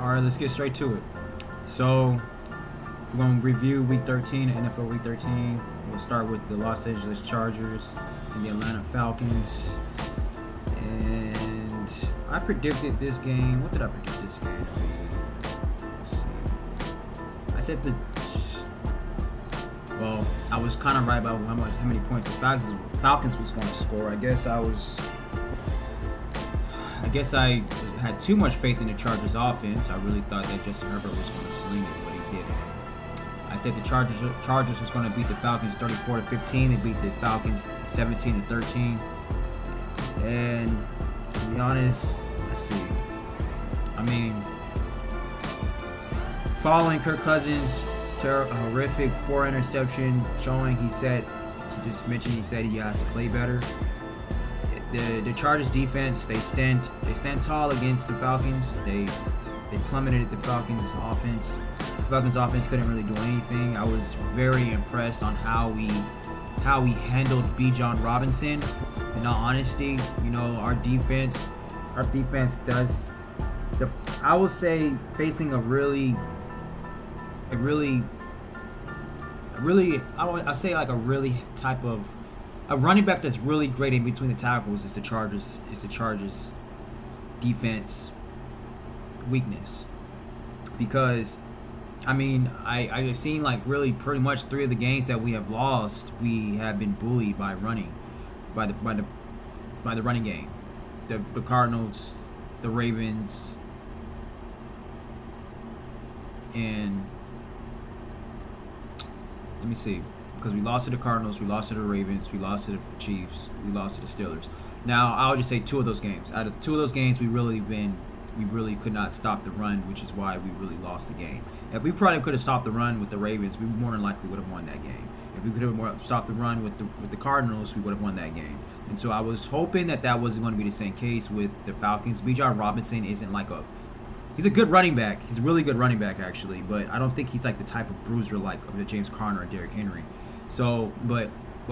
All right, let's get straight to it. So we're going to review Week 13, NFL Week 13. We'll start with the Los Angeles Chargers and the Atlanta Falcons. And I predicted this game. What did I predict this game to be? Let's see. I said well, I was kind of right about how many points the Falcons was going to score. I guess I had too much faith in the Chargers offense. I really thought that Justin Herbert was going to sling it, but he didn't. I said the Chargers was going to beat the Falcons 34-15. They beat the Falcons 17-13. And to be honest, let's see. I mean, following Kirk Cousins, a horrific 4 interception showing, he said he has to play better. The Chargers defense, they stand tall against the Falcons. They plummeted the Falcons offense. The Falcons offense couldn't really do anything. I was very impressed on how we handled Bijan Robinson. In all honesty, our defense does I would say facing a really type of a running back that's really great in between the tackles is the Chargers defense weakness. Because I mean, I have seen really pretty much 3 of the games that we have lost, we have been bullied by the running game. The Cardinals, the Ravens, and let me see. Because we lost to the Cardinals, we lost to the Ravens, we lost to the Chiefs, we lost to the Steelers. Now, I'll just say 2 of those games. Out of 2 of those games, we really could not stop the run, which is why we really lost the game. If we probably could have stopped the run with the Ravens, we more than likely would have won that game. If we could have stopped the run with the Cardinals, we would have won that game. And so I was hoping that wasn't going to be the same case with the Falcons. Bijan Robinson isn't he's a good running back. He's a really good running back, actually. But I don't think he's the type of bruiser of the James Conner or Derrick Henry. So, but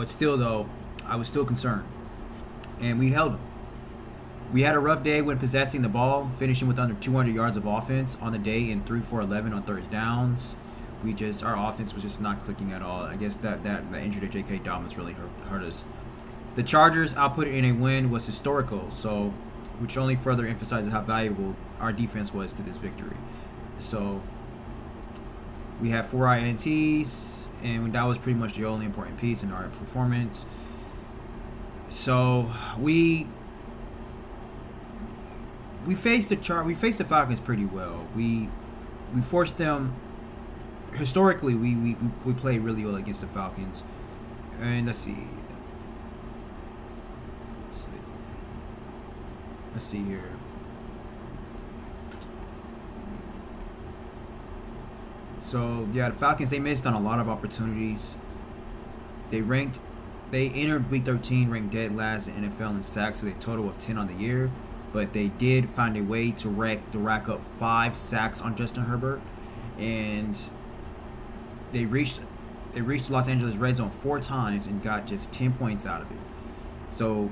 still, though, I was still concerned. And we held him. We had a rough day when possessing the ball, finishing with under 200 yards of offense on the day and 3 for 11 on third downs. Our offense was just not clicking at all. I guess that injury to J.K. Dobbins really hurt us. The Chargers' output in a win was historical, which only further emphasizes how valuable our defense was to this victory. So we had 4 INTs, and that was pretty much the only important piece in our performance. So we faced the Falcons pretty well. We forced them. Historically, we played really well against the Falcons. And let's see here. So yeah, the Falcons, they missed on a lot of opportunities. They entered Week 13 ranked dead last in NFL in sacks with a total of 10 on the year, but they did find a way to rack up 5 sacks on Justin Herbert, and they reached Los Angeles red zone 4 times and got just 10 points out of it. So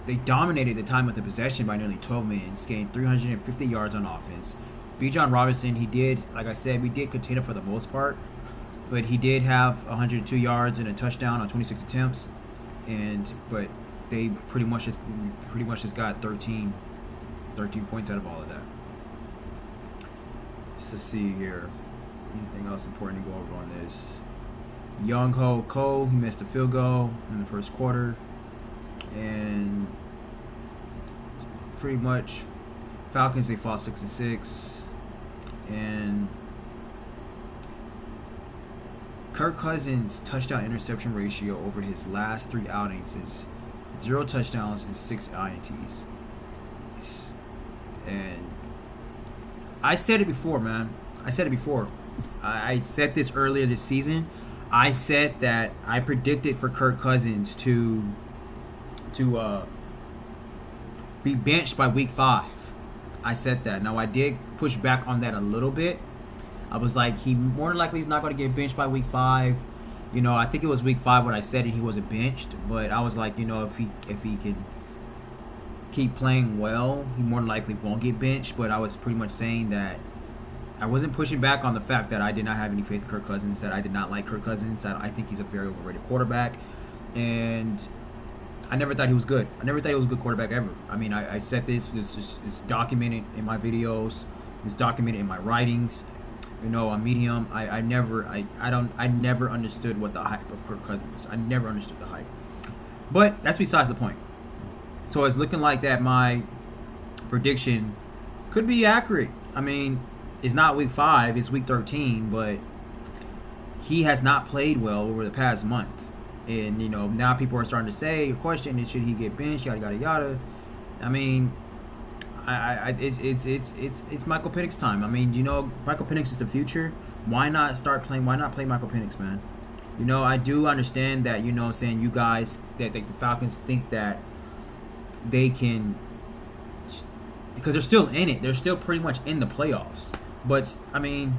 they dominated the time of the possession by nearly 12 minutes, gained 350 yards on offense. Bijan Robinson, we did contain him for the most part, but he did have 102 yards and a touchdown on 26 attempts, but they pretty much just got 13 points out of all of that. Just to see here, anything else important to go over on this? Young Ho Cole, he missed a field goal in the first quarter, and pretty much Falcons, they fought 6-6, and Kirk Cousins' touchdown interception ratio over his last 3 outings is 0 touchdowns and 6 INTs. And I said it before, man. I said this earlier this season. I said that I predicted for Kirk Cousins to be benched by week 5. I said that. Now, I did push back on that a little bit. I was like, he more than likely is not going to get benched by week 5. I think it was week 5 when I said it, he wasn't benched. But I was like, if he can keep playing well, he more than likely won't get benched. But I was pretty much saying that I wasn't pushing back on the fact that I did not have any faith in Kirk Cousins, that I did not like Kirk Cousins, that I think he's a very overrated quarterback, and I never thought he was good. I never thought he was a good quarterback ever. I mean, I said this is documented in my videos, it's documented in my writings, on Medium. I never understood what the hype of Kirk Cousins. I never understood the hype. But that's besides the point. So it's looking like that my prediction could be accurate. I mean, it's not week 5, it's week 13, but he has not played well over the past month. And, now people are starting to say, question is, should he get benched, yada, yada, yada. I mean, it's Michael Penix time. I mean, Michael Penix is the future. Why not play Michael Penix, man? I do understand that, saying you guys, that the Falcons think that they can, because they're still in it. They're still pretty much in the playoffs. But, I mean,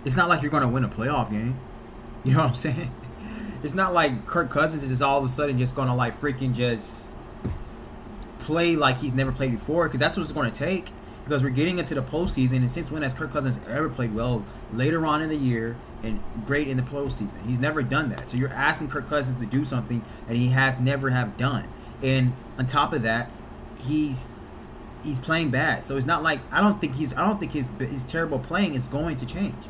it's not like you're going to win a playoff game. You know what I'm saying? It's not like Kirk Cousins is just all of a sudden just going to, like, freaking just play like he's never played before, because that's what it's going to take, because we're getting into the postseason, and since when has Kirk Cousins ever played well later on in the year and great in the postseason? He's never done that. So you're asking Kirk Cousins to do something that he has never have done. And on top of that, he's playing bad. So it's not like I don't think his terrible playing is going to change.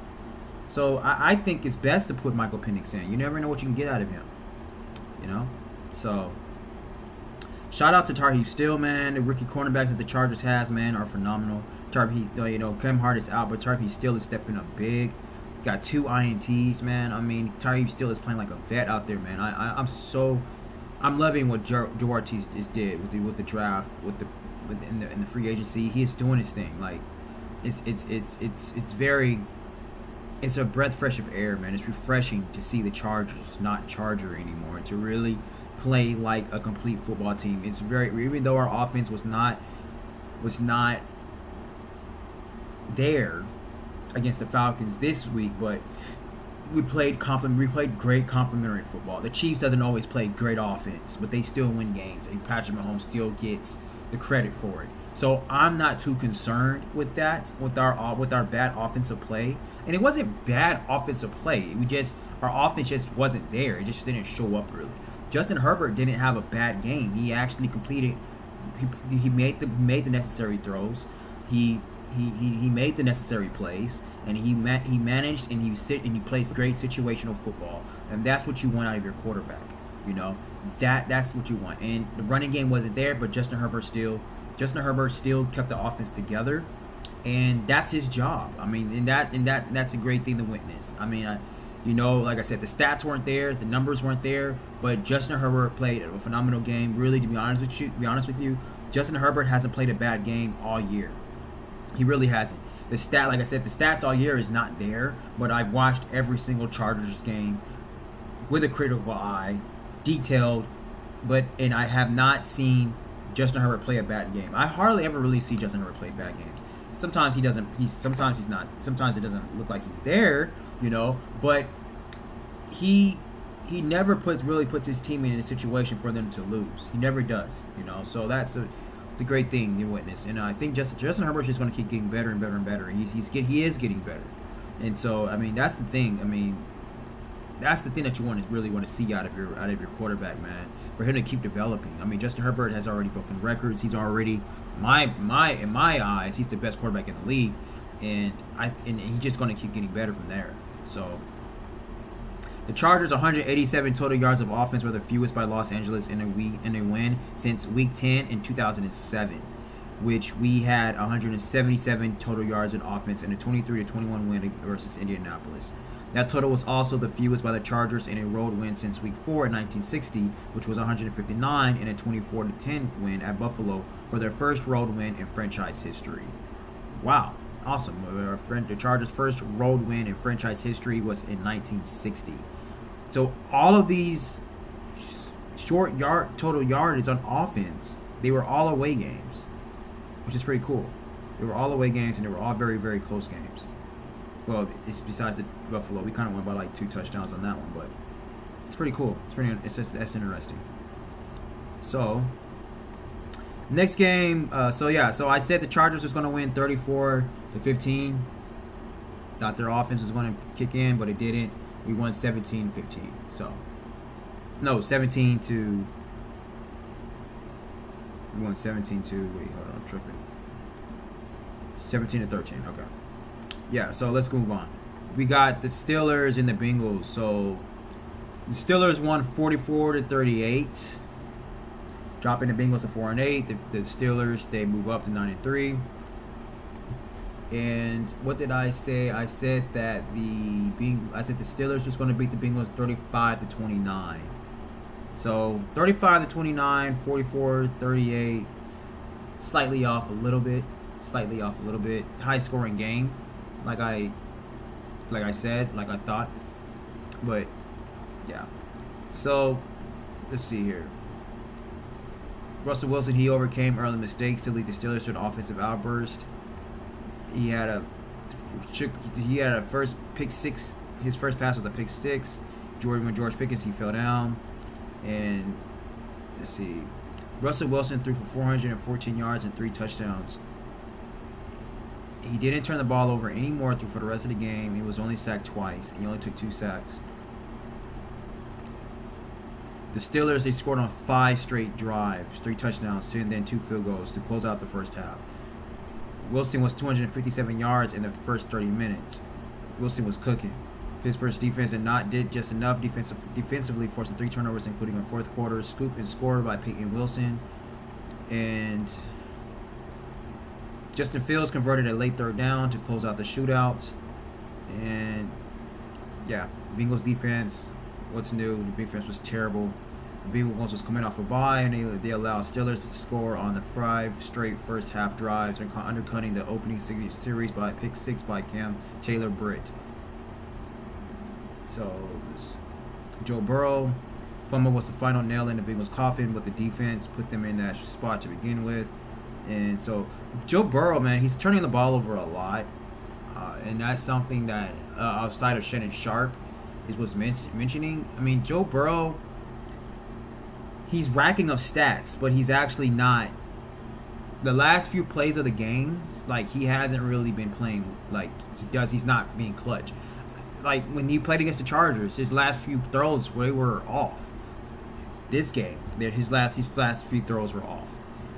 So I think it's best to put Michael Penix in. You never know what you can get out of him. So shout out to Tarheeb Still, man. The rookie cornerbacks that the Chargers has, man, are phenomenal. Cam Hart is out, but Tarheeb Still is stepping up big. Got 2 INTs, man. I mean, Tarheeb Still is playing like a vet out there, man. I'm loving what Duarte did with the draft, in the free agency. He is doing his thing. Like, it's a breath fresh of air, man. It's refreshing to see the Chargers not Charger anymore, to really play like a complete football team. It's even though our offense was not there against the Falcons this week, but we played great complementary football. The Chiefs doesn't always play great offense, but they still win games, and Patrick Mahomes still gets the credit for it. So I'm not too concerned with that, with our bad offensive play. And it wasn't bad offensive play. Our offense just wasn't there. It just didn't show up really. Justin Herbert didn't have a bad game. He actually completed. He made the necessary throws. He made the necessary plays, and he managed, and he plays great situational football, and that's what you want out of your quarterback. That's what you want. And the running game wasn't there, but Justin Herbert still kept the offense together, and that's his job. I mean, and that's a great thing to witness. I mean, like I said, the stats weren't there, the numbers weren't there, but Justin Herbert played a phenomenal game. Really, to be honest with you, Justin Herbert hasn't played a bad game all year. He really hasn't. Like I said, the stats all year is not there, but I've watched every single Chargers game with a critical eye, detailed, and I have not seen Justin Herbert play a bad game. I hardly ever really see Justin Herbert play bad games. Sometimes he doesn't. Sometimes he's not. Sometimes it doesn't look like he's there, But he never puts his team in a situation for them to lose. He never does, So that's a great thing to witness. And I think Justin Herbert is just going to keep getting better and better and better. He is getting better. And so I mean, that's the thing. I mean, that's the thing that you really want to see out of your quarterback, man. For him to keep developing. I mean, Justin Herbert has already broken records. He's already in my eyes, he's the best quarterback in the league, and he's just going to keep getting better from there. So the Chargers' 187 total yards of offense were the fewest by Los Angeles in a win since Week 10 in 2007, which we had 177 total yards in offense in a 23-21 win versus Indianapolis. That total was also the fewest by the Chargers in a road win since Week 4 in 1960, which was 159 in a 24-10 win at Buffalo for their first road win in franchise history. Wow, awesome. The Chargers' first road win in franchise history was in 1960. So all of these short total yardage on offense, they were all away games, which is pretty cool. They were all away games, and they were all very, very close games. Well, it's besides the Buffalo. We kind of went by like 2 touchdowns on that one, but it's pretty cool. That's interesting. So, Next game. So I said the Chargers was going to win 34-15. Thought their offense was going to kick in, but it didn't. We won 17-15. So no, 17 to. We won 17 to. Wait, hold on, I'm tripping. 17-13. Okay. Yeah. So let's move on. We got the Steelers and the Bengals. So the Steelers won 44-38. Dropping the Bengals to 4-8. The Steelers, they move up to 9-3. And what did I say? I said that the Steelers was going to beat the Bengals 35-29. So 35-29, 44-38, slightly off a little bit. High scoring game, like I said, like I thought. But yeah. So let's see here. Russell Wilson, he overcame early mistakes to lead the Steelers to an offensive outburst. He had a first pick six. His first pass was a pick six. When George Pickens, he fell down. And let's see. Russell Wilson threw for 414 yards and 3 touchdowns. He didn't turn the ball over anymore for the rest of the game. He was only sacked twice. He only took 2 sacks. The Steelers, they scored on 5 straight drives, 3 touchdowns, and then 2 field goals to close out the first half. Wilson was 257 yards in the first 30 minutes. Wilson was cooking. Pittsburgh's defense did just enough defensively, forcing 3 turnovers, including a fourth quarter scoop and score by Peyton Wilson. And Justin Fields converted a late third down to close out the shootout. And yeah, Bengals defense, what's new? The defense was terrible. The Bengals was coming off a bye, and they allowed Steelers to score on the 5 straight first half drives, undercutting the opening series by a pick 6 by Cam Taylor-Britt. So Joe Burrow fumble was the final nail in the Bengals' coffin, but the defense put them in that spot to begin with. And so Joe Burrow, man, he's turning the ball over a lot, and that's something that outside of Shannon Sharp was mentioning. I mean, Joe Burrow, he's racking up stats, but he's actually not. The last few plays of the games, like, he hasn't really been playing like he does. He's not being clutch. Like when he played against the Chargers, his last few throws they were off. This game, his last few throws were off.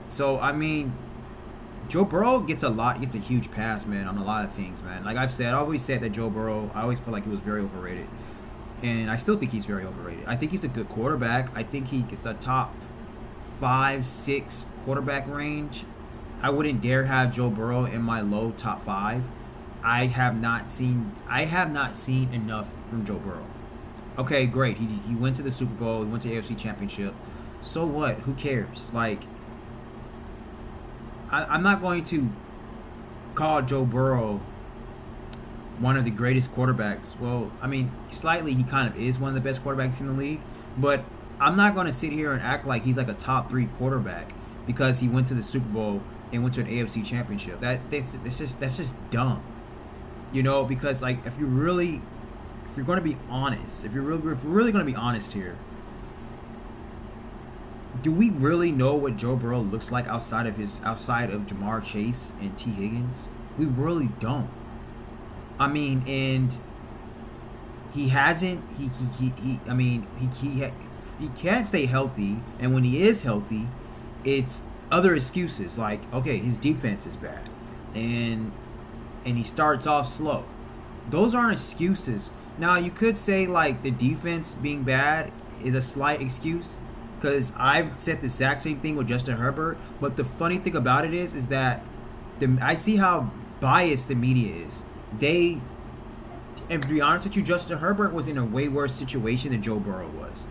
So I mean, Joe Burrow gets a huge pass, man, on a lot of things, man. Like I always said that Joe Burrow, I always feel like he was very overrated. And I still think he's very overrated. I think he's a good quarterback. I think he gets a top 5-6 quarterback range. I wouldn't dare have Joe Burrow in my low top 5. I have not seen enough from Joe Burrow. Okay, great. He went to the Super Bowl. He went to the AFC Championship. So what? Who cares? Like, I'm not going to call Joe Burrow one of the greatest quarterbacks. Well, I mean, slightly he kind of is one of the best quarterbacks in the league, but I'm not going to sit here and act like he's like a top 3 quarterback because he went to the Super Bowl and went to an AFC Championship. That's just dumb. You know, because like if you're going to be honest, if we're really going to be honest here, do we really know what Joe Burrow looks like outside of Jamar Chase and T. Higgins? We really don't. I mean, and he hasn't. He can't stay healthy, and when he is healthy, it's other excuses like, okay, his defense is bad, and he starts off slow. Those aren't excuses. Now you could say like the defense being bad is a slight excuse, because I've said the exact same thing with Justin Herbert. But the funny thing about it is that I see how biased the media is. And to be honest with you, Justin Herbert was in a way worse situation than Joe Burrow was,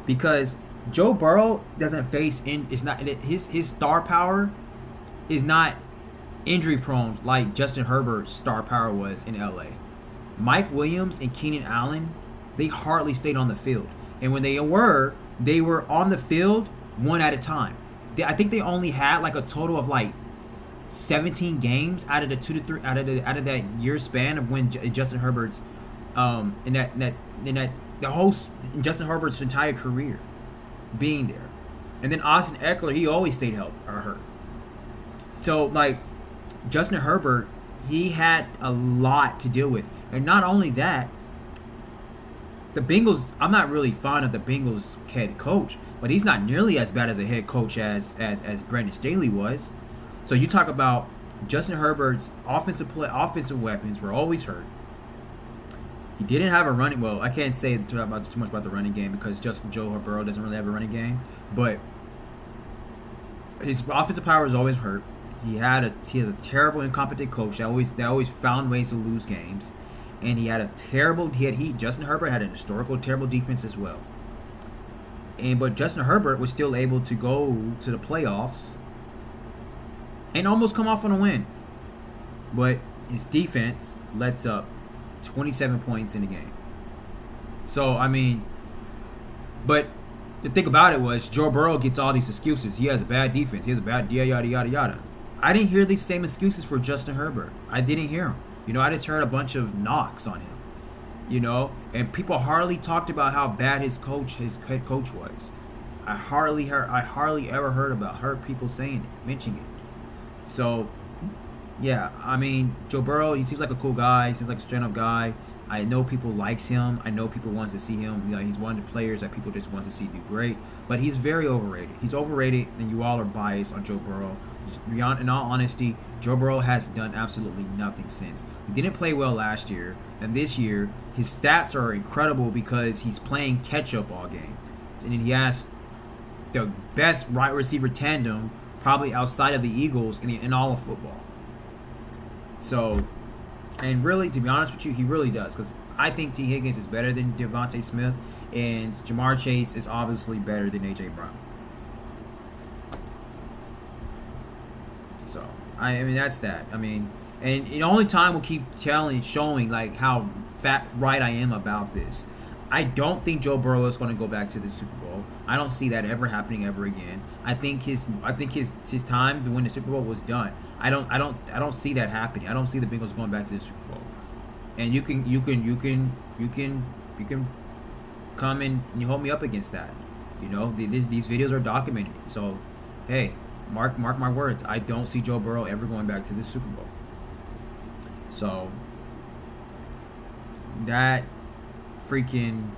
because Joe Burrow doesn't face his star power is not injury prone like Justin Herbert's star power was in LA. Mike Williams and Keenan Allen, they hardly stayed on the field, and when they were on the field one at a time. I think they only had like a total of like 17 games out of the 2 to 3 out of that year span of when Justin Herbert's in Justin Herbert's entire career being there. And then Austin Eckler, he always stayed healthy or hurt. So like Justin Herbert, he had a lot to deal with, and not only that, the Bengals. I'm not really fond of the Bengals head coach, but he's not nearly as bad as a head coach as Brandon Staley was. So you talk about Justin Herbert's offensive weapons were always hurt. He didn't have a running. Well, I can't say too much about the running game because Joe Burrow doesn't really have a running game, but his offensive power is always hurt. He has a terrible, incompetent coach that always found ways to lose games, and he had a terrible. Justin Herbert had an historical terrible defense as well. But Justin Herbert was still able to go to the playoffs and almost come off on a win. But his defense lets up 27 points in the game. So, I mean, but the thing about it was Joe Burrow gets all these excuses. He has a bad defense. He has a bad yada, yada, yada. I didn't hear these same excuses for Justin Herbert. I didn't hear them. I just heard a bunch of knocks on him. And people hardly talked about how bad his head coach was. I hardly ever heard people mentioning it. So, yeah, I mean, Joe Burrow, he seems like a cool guy. He seems like a stand-up guy. I know people likes him. I know people wants to see him. He's one of the players that people just want to see do great. But he's very overrated. He's overrated, and you all are biased on Joe Burrow. In all honesty, Joe Burrow has done absolutely nothing since. He didn't play well last year, and this year, his stats are incredible because he's playing catch-up all game. And he has the best wide receiver tandem probably outside of the Eagles in all of football. So, and really, to be honest with you, he really does. Because I think T. Higgins is better than Devontae Smith, and Jamar Chase is obviously better than A.J. Brown. So, I mean, that's that. I mean, and the only time we'll keep showing like how right I am about this. I don't think Joe Burrow is going to go back to the Super Bowl. I don't see that ever happening ever again. I think his time to win the Super Bowl was done. I don't see that happening. I don't see the Bengals going back to the Super Bowl. And you can come and you hold me up against that. These videos are documented. So, hey, mark my words. I don't see Joe Burrow ever going back to the Super Bowl. So that freaking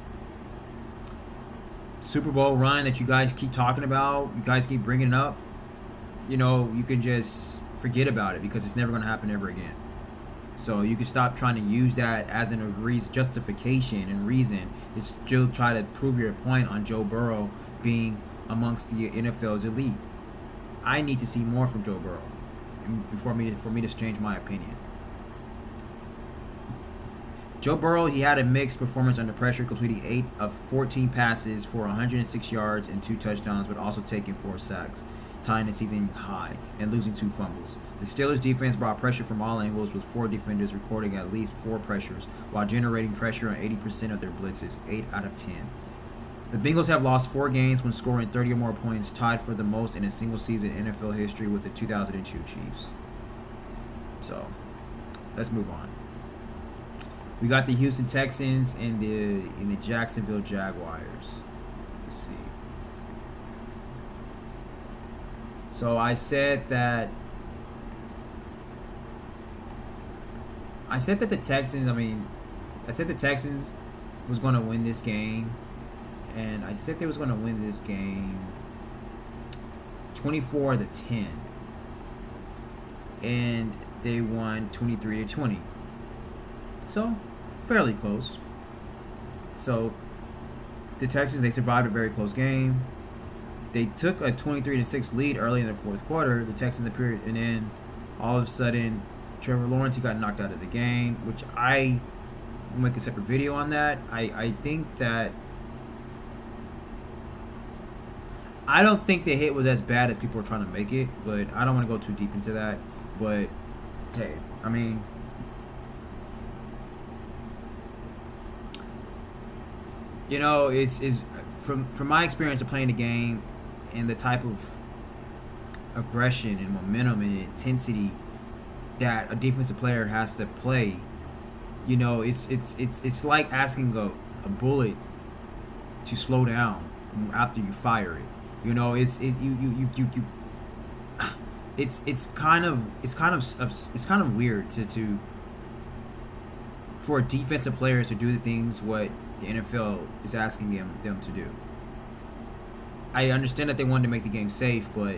Super Bowl run that you guys keep talking about, you guys keep bringing up, you can just forget about it because it's never going to happen ever again. So you can stop trying to use that as an justification and reason to still try to prove your point on Joe Burrow being amongst the NFL's elite. I need to see more from Joe Burrow for me to change my opinion. Joe Burrow, he had a mixed performance under pressure, completing 8 of 14 passes for 106 yards and 2 touchdowns, but also taking 4 sacks, tying the season high and losing 2 fumbles. The Steelers' defense brought pressure from all angles, with 4 defenders recording at least 4 pressures, while generating pressure on 80% of their blitzes, 8 out of 10. The Bengals have lost 4 games when scoring 30 or more points, tied for the most in a single season in NFL history with the 2002 Chiefs. So, let's move on. We got the Houston Texans and the Jacksonville Jaguars. Let's see. So I said that the Texans. I said the Texans was going to win this game, and I said they was going to win this game 24-10, and they won 23-20. So, fairly close. So, the Texans, they survived a very close game. They took a 23-6 lead early in the fourth quarter. The Texans appeared, and then all of a sudden, Trevor Lawrence, he got knocked out of the game, which I will make a separate video on that. I think that I don't think the hit was as bad as people were trying to make it, but I don't want to go too deep into that. But, hey, I mean, it's from my experience of playing the game and the type of aggression and momentum and intensity that a defensive player has to play. It's like asking a bullet to slow down after you fire it. You know, it's kind of weird to for defensive players to do the things what the NFL is asking them to do. I understand that they wanted to make the game safe, but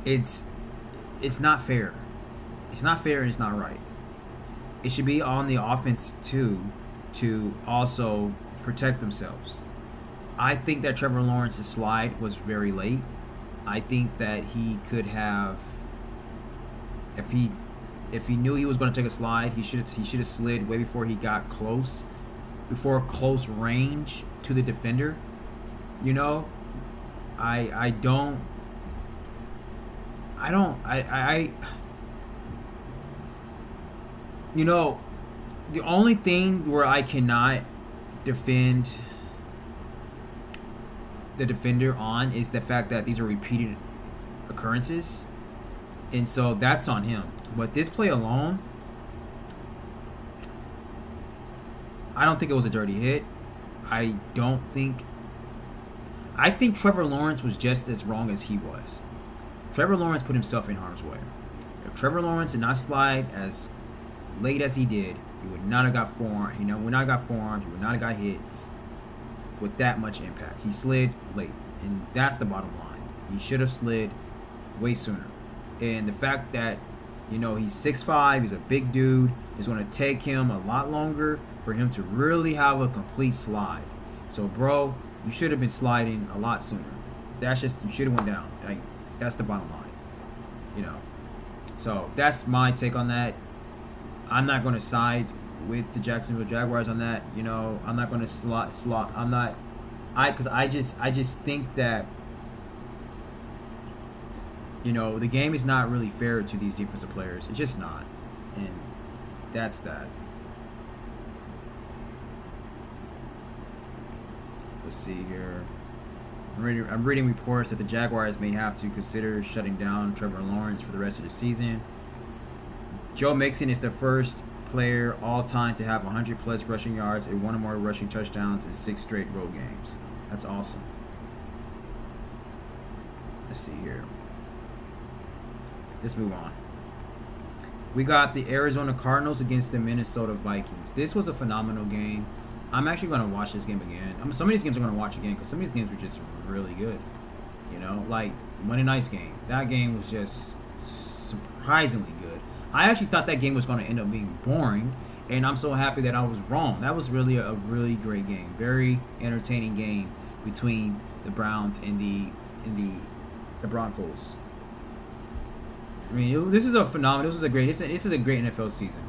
it's it's not fair. It's not fair and it's not right. It should be on the offense too to also protect themselves. I think that Trevor Lawrence's slide was very late. I think that he could have, if he knew he was going to take a slide, he should have slid way before he got before close range to the defender. You know, I don't I you know, the only thing where I cannot defend the defender on is the fact that these are repeated occurrences, and so that's on him. But this play alone, I don't think it was a dirty hit. I think Trevor Lawrence was just as wrong as he was. Trevor Lawrence put himself in harm's way. If Trevor Lawrence did not slide as late as he did, he would not have got forearmed. He would not have got forearmed. He would not have got hit with that much impact. He slid late, and that's the bottom line. He should have slid way sooner. And the fact that, he's 6'5", he's a big dude, it's going to take him a lot longer for him to really have a complete slide. So, bro, you should have been sliding a lot sooner. You should have went down. Like, that's the bottom line. So that's my take on that. I'm not going to side with the Jacksonville Jaguars on that. I'm not going to slot. I'm not. Because I just think that the game is not really fair to these defensive players. It's just not, and that's that. Let's see here. I'm reading reports that the Jaguars may have to consider shutting down Trevor Lawrence for the rest of the season. Joe Mixon is the first player all time to have 100-plus rushing yards and one or more rushing touchdowns in 6 straight road games. That's awesome. Let's see here. Let's move on. We got the Arizona Cardinals against the Minnesota Vikings. This was a phenomenal game. I'm actually going to watch this game again. Some of these games I'm going to watch again because some of these games were just really good. Like Monday night's game. That game was just surprisingly good. I actually thought that game was going to end up being boring, and I'm so happy that I was wrong. That was really a really great game. Very entertaining game between the Browns and the Broncos. I mean, this is a phenomenal. This is a great NFL season.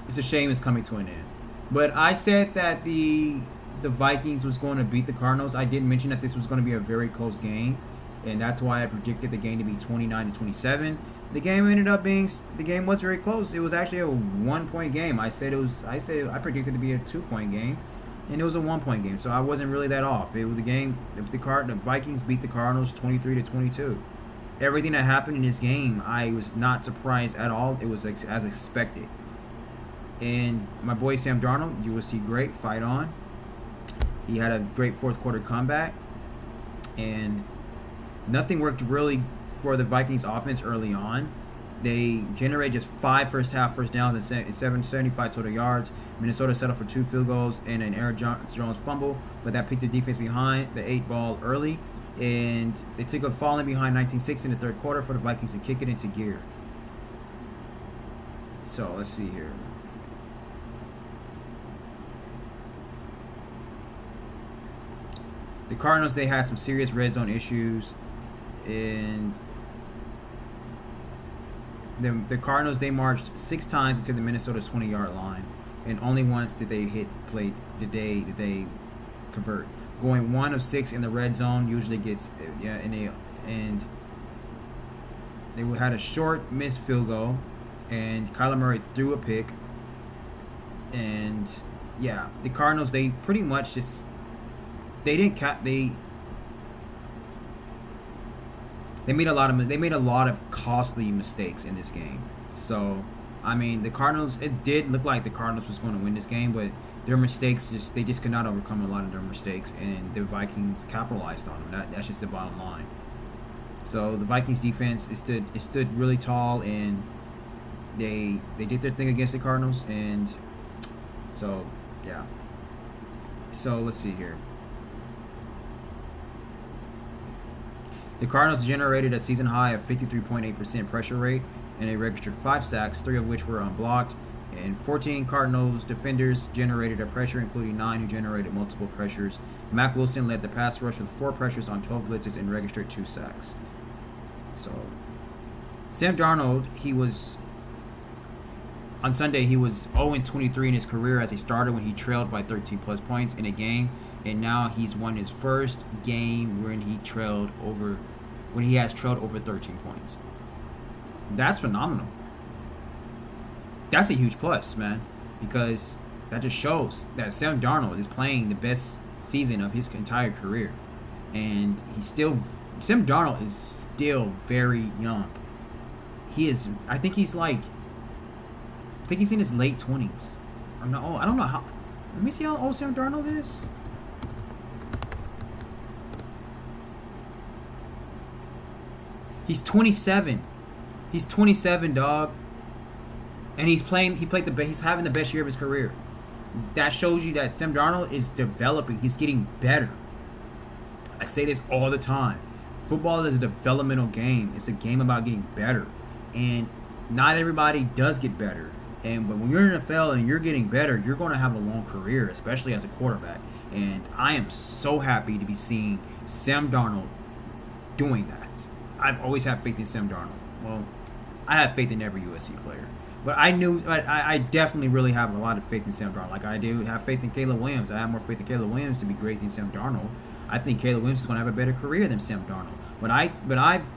It's a shame it's coming to an end. But I said that the Vikings was going to beat the Cardinals. I did mention that this was going to be a very close game, and that's why I predicted the game to be 29-27. The game was very close. It was actually a 1-point game. I predicted it to be a 2-point game, and it was a 1-point game. So I wasn't really that off. It was the game. The Vikings beat the Cardinals 23-22. Everything that happened in this game, I was not surprised at all. It was as expected. And my boy Sam Darnold, you will see great fight on. He had a great fourth quarter comeback, and nothing worked really for the Vikings offense early on. They generated just 5 first-half first downs and 75 total yards. Minnesota settled for 2 field goals and an Aaron Jones fumble, but that picked the defense behind the 8 ball early, and it took a falling behind 19-6 in the third quarter for the Vikings to kick it into gear. So let's see here. The Cardinals, they had some serious red zone issues, and the Cardinals, they marched 6 times into the Minnesota's 20-yard line, and only once did they convert. Going 1 of 6 in the red zone usually gets and they had a short missed field goal, and Kyler Murray threw a pick, and the Cardinals, they pretty much just. They made a lot of costly mistakes in this game. So, I mean, the Cardinals, it did look like the Cardinals was going to win this game, but their mistakes they just could not overcome a lot of their mistakes, and the Vikings capitalized on them. That's just the bottom line. So the Vikings defense it stood really tall, and they did their thing against the Cardinals, and so yeah. So let's see here. The Cardinals generated a season high of 53.8% pressure rate, and they registered 5 sacks, 3 of which were unblocked. And 14 Cardinals defenders generated a pressure, including 9 who generated multiple pressures. Mack Wilson led the pass rush with 4 pressures on 12 blitzes and registered 2 sacks. So, Sam Darnold, on Sunday, he was 0-23 in his career as he started when he trailed by 13 plus points in a game. And now he's won his first game when he has trailed over 13 points. That's phenomenal. That's a huge plus, man, because that just shows that Sam Darnold is playing the best season of his entire career, and Sam Darnold is still very young. I think he's in his late 20s. Or no, I don't know how. Let me see how old Sam Darnold is. He's 27. He's 27, dog. And he's having the best year of his career. That shows you that Sam Darnold is developing. He's getting better. I say this all the time. Football is a developmental game. It's a game about getting better. And not everybody does get better. But when you're in the NFL and you're getting better, you're going to have a long career, especially as a quarterback. And I am so happy to be seeing Sam Darnold doing that. I've always had faith in Sam Darnold. Well, I have faith in every USC player. But I definitely really have a lot of faith in Sam Darnold. Like I do have faith in Caleb Williams. I have more faith in Caleb Williams to be great than Sam Darnold. I think Caleb Williams is going to have a better career than Sam Darnold. But I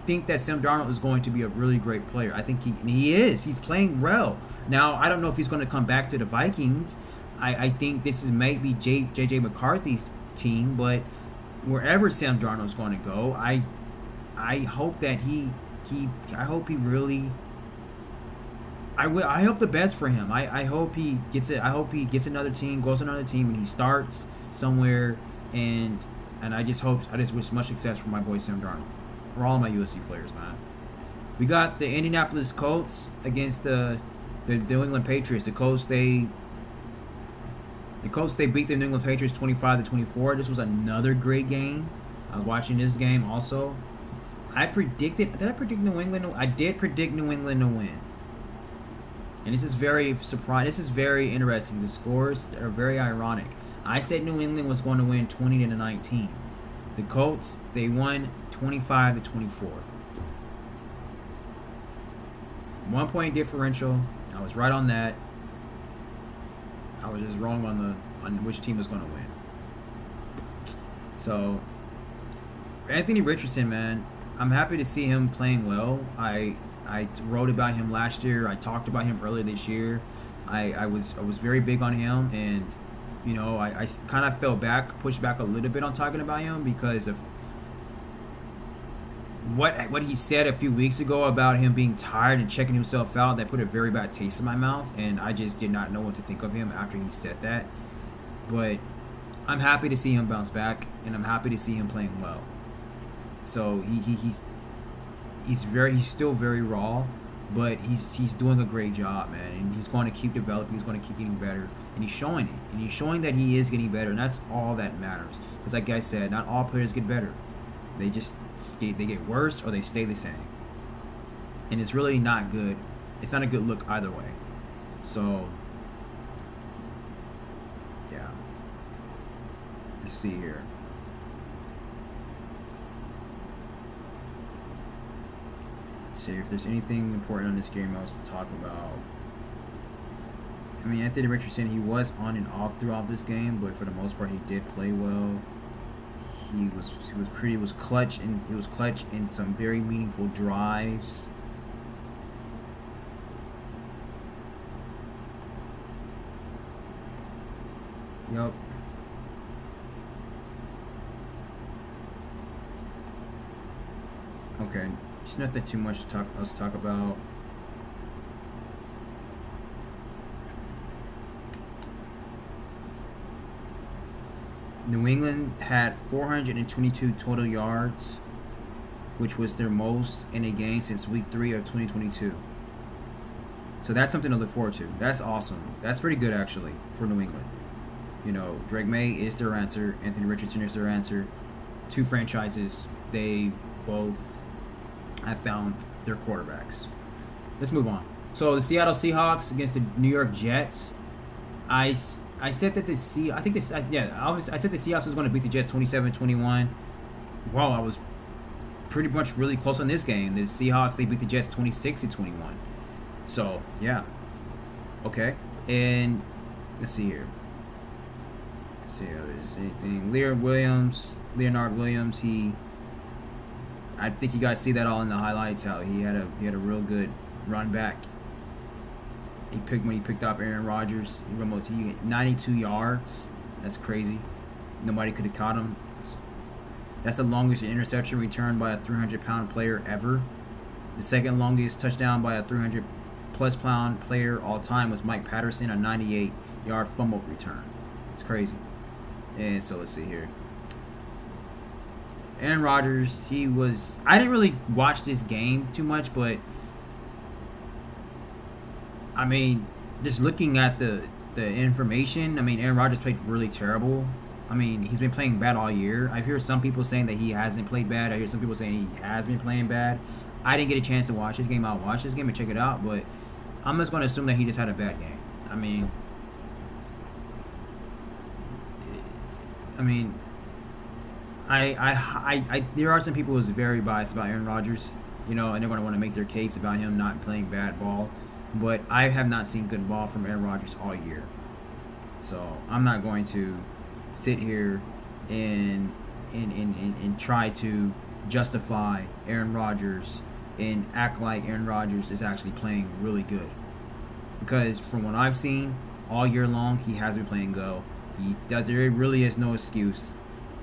think that Sam Darnold is going to be a really great player. I think he is. He's playing well. Now, I don't know if he's going to come back to the Vikings. I think this is maybe J.J. McCarthy's team. But wherever Sam Darnold is going to go, I hope that I hope he really... I hope the best for him. I hope he gets it. I hope he gets another team, goes to another team, and he starts somewhere. And I just wish much success for my boy Sam Darnold, for all my USC players, man. We got the Indianapolis Colts against the New England Patriots. The Colts they beat the New England Patriots 25-24. This was another great game. I was watching this game also. Did I predict New England? I did predict New England to win. And this is very surprising. This is very interesting. The scores are very ironic. I said New England was going to win 20-19. The Colts, they won 25-24. 1 point differential. I was right on that. I was just wrong on which team was going to win. So, Anthony Richardson, man, I'm happy to see him playing well. I wrote about him last year. I talked about him earlier this year. I was very big on him, and you know I kind of pushed back a little bit on talking about him because of what he said a few weeks ago about him being tired and checking himself out. That put a very bad taste in my mouth, and I just did not know what to think of him after he said that. But I'm happy to see him bounce back, and I'm happy to see him playing well. So he's still very raw, but he's doing a great job, man, and he's going to keep developing. He's going to keep getting better, and he's showing it, and he's showing that he is getting better, and that's all that matters. Because like I said, not all players get better; they get worse or they stay the same, and it's really not good. It's not a good look either way. So yeah, let's see here. See if there's anything important on this game else to talk about. I mean, Anthony Richardson, he was on and off throughout this game, but for the most part, he did play well. He was clutch in some very meaningful drives. Yep. Okay. Just nothing too much to talk about. New England had 422 total yards, which was their most in a game since week 3 of 2022. So that's something to look forward to. That's awesome. That's pretty good, actually, for New England. You know, Drake May is their answer. Anthony Richardson is their answer. Two franchises, they both have found their quarterbacks. Let's move on. So the Seattle Seahawks against the New York Jets. I said that I said the Seahawks was going to beat the Jets 27-21. Wow, I was pretty much really close on this game. The Seahawks, they beat the Jets 26-21. So, yeah. Okay. And let's see here. Let's see if there's anything. Leonard Williams, I think you guys see that all in the highlights, how he had a real good run back. When he picked up Aaron Rodgers, he hit 92 yards. That's crazy. Nobody could have caught him. That's the longest interception return by a 300-pound player ever. The second longest touchdown by a 300-plus pound player all time was Mike Patterson, a 98-yard fumble return. It's crazy. And so let's see here. Aaron Rodgers, I didn't really watch this game too much, but I mean, just looking at the information, I mean, Aaron Rodgers played really terrible. I mean, he's been playing bad all year. I hear some people saying that he hasn't played bad. I hear some people saying he has been playing bad. I didn't get a chance to watch this game. I'll watch this game and check it out, but I'm just going to assume that he just had a bad game. I mean, there are some people who's very biased about Aaron Rodgers, and they're going to want to make their case about him not playing bad ball. But I have not seen good ball from Aaron Rodgers all year. So I'm not going to sit here and try to justify Aaron Rodgers and act like Aaron Rodgers is actually playing really good. Because from what I've seen all year long, he has been playing good. There really is no excuse.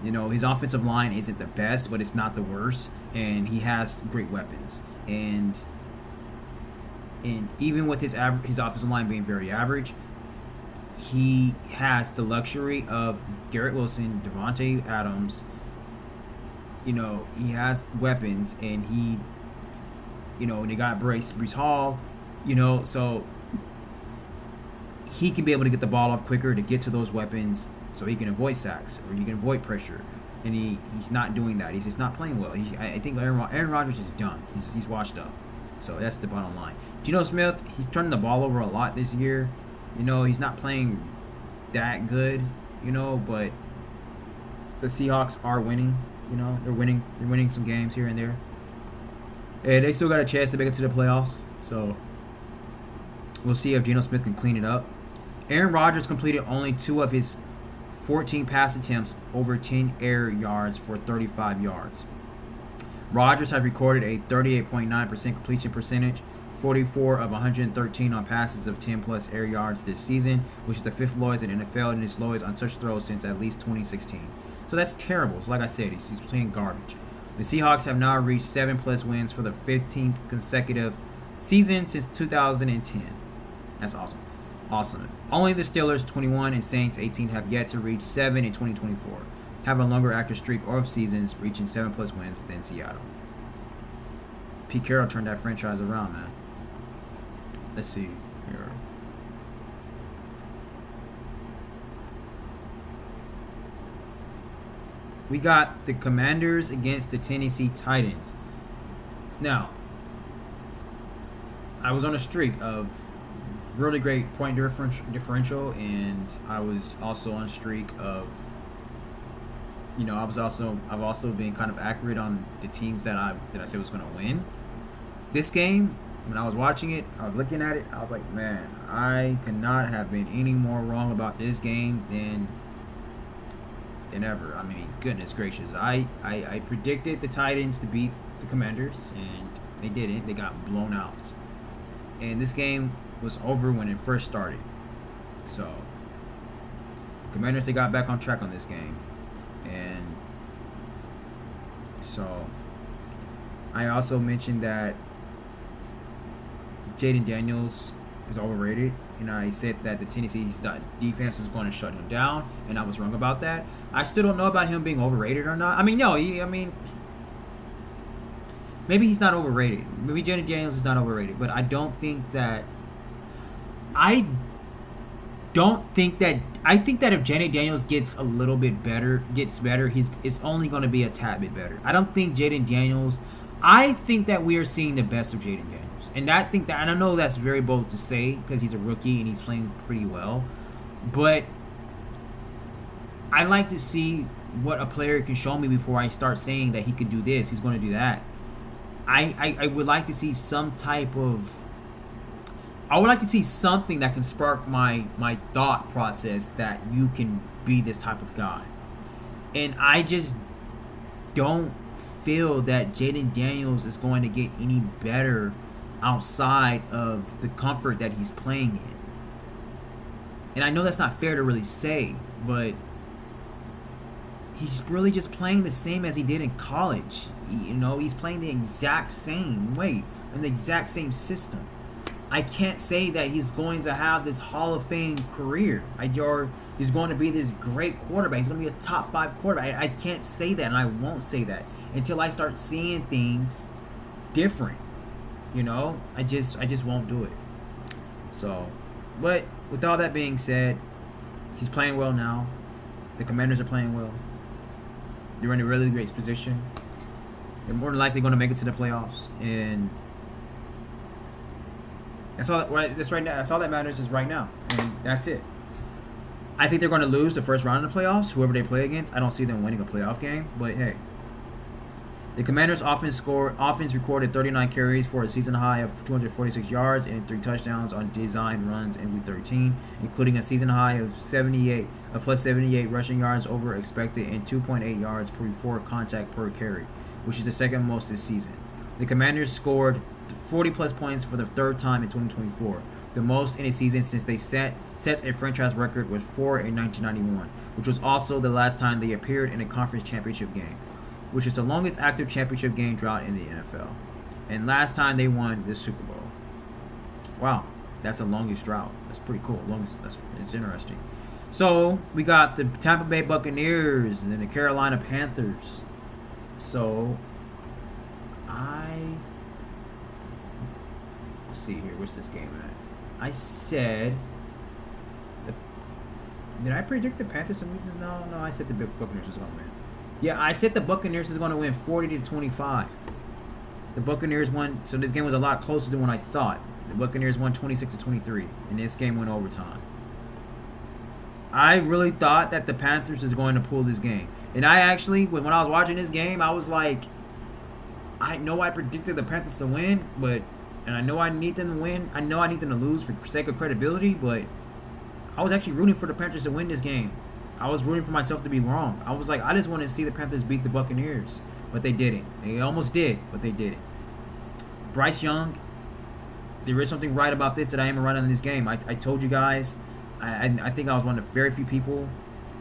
His offensive line isn't the best, but it's not the worst. And he has great weapons. And even with his offensive line being very average, he has the luxury of Garrett Wilson, Devontae Adams. He has weapons, and they got Breece Hall. So he can be able to get the ball off quicker to get to those weapons, so he can avoid sacks or he can avoid pressure. And he's not doing that. He's just not playing well. I think Aaron Rodgers is done. He's washed up. So that's the bottom line. Geno Smith, he's turning the ball over a lot this year. He's not playing that good, but the Seahawks are winning. They're winning some games here and there. And they still got a chance to make it to the playoffs. So we'll see if Geno Smith can clean it up. Aaron Rodgers completed only 2 of his 14 pass attempts over 10 air yards for 35 yards. Rodgers has recorded a 38.9% completion percentage, 44 of 113 on passes of 10-plus air yards this season, which is the 5th lowest in NFL and his lowest on such throws since at least 2016. So that's terrible. So like I said, he's playing garbage. The Seahawks have now reached 7-plus wins for the 15th consecutive season since 2010. That's awesome. Only the Steelers, 21, and Saints, 18, have yet to reach 7 in 2024. Having a longer active streak of seasons reaching 7-plus wins than Seattle. Pete Carroll turned that franchise around, man. Let's see here. We got the Commanders against the Tennessee Titans. Now, I was on a streak of really great point differential, and I was also on a streak of I've also been kind of accurate on the teams that I said was going to win. This game, when I was watching it, I was looking at it, I was like, man, I could not have been any more wrong about this game than ever. I mean, goodness gracious. I predicted the Titans to beat the Commanders, and they didn't. They got blown out. And this game was over when it first started. So, Commanders, they got back on track on this game. And so I also mentioned that Jaden Daniels is overrated. I said that the Tennessee defense was going to shut him down, and I was wrong about that. I still don't know about him being overrated or not. I mean, no, maybe he's not overrated. Maybe Jaden Daniels is not overrated, but I don't think that. I think that if Jaden Daniels gets a little bit better, it's only going to be a tad bit better. I don't think Jaden Daniels. I think that we are seeing the best of Jaden Daniels, and and I know that's very bold to say because he's a rookie and he's playing pretty well, but I like to see what a player can show me before I start saying that he could do this, he's going to do that. I would like to see some type of. I would like to see something that can spark my thought process that you can be this type of guy. And I just don't feel that Jaden Daniels is going to get any better outside of the comfort that he's playing in. And I know that's not fair to really say, but he's really just playing the same as he did in college. He's playing the exact same way in the exact same system. I can't say that he's going to have this Hall of Fame career, or he's going to be this great quarterback. He's going to be a top 5 quarterback. I can't say that, and I won't say that until I start seeing things different. I just won't do it. So, but with all that being said, he's playing well now. The Commanders are playing well. They're in a really great position. They're more than likely going to make it to the playoffs, and that's all that matters is right now, and that's it. I think they're going to lose the first round of the playoffs, whoever they play against. I don't see them winning a playoff game, but hey. The Commanders' offense recorded 39 carries for a season high of 246 yards and 3 touchdowns on design runs in Week 13, including a season high of plus 78 rushing yards over expected and 2.8 yards before contact per carry, which is the second most this season. The Commanders scored 40-plus points for the third time in 2024, the most in a season since they set a franchise record with 4 in 1991, which was also the last time they appeared in a conference championship game, which is the longest active championship game drought in the NFL, and last time they won the Super Bowl. Wow, that's the longest drought. That's pretty cool. It's interesting. So we got the Tampa Bay Buccaneers and then the Carolina Panthers. So let's see here. What's this game at? I said. Did I predict the Panthers to win? No. I said the Buccaneers was going to win. Yeah, I said the Buccaneers is going to win 40-25. The Buccaneers won, so this game was a lot closer than what I thought. The Buccaneers won 26-23, and this game went overtime. I really thought that the Panthers is going to pull this game. And I actually, when I was watching this game, I was like, I know I predicted the Panthers to win, and I know I need them to win. I know I need them to lose for sake of credibility, but I was actually rooting for the Panthers to win this game. I was rooting for myself to be wrong. I was like, I just want to see the Panthers beat the Buccaneers, but they didn't. They almost did, but they didn't. Bryce Young, there is something right about this that I am right on this game. I told you guys, I think I was one of the very few people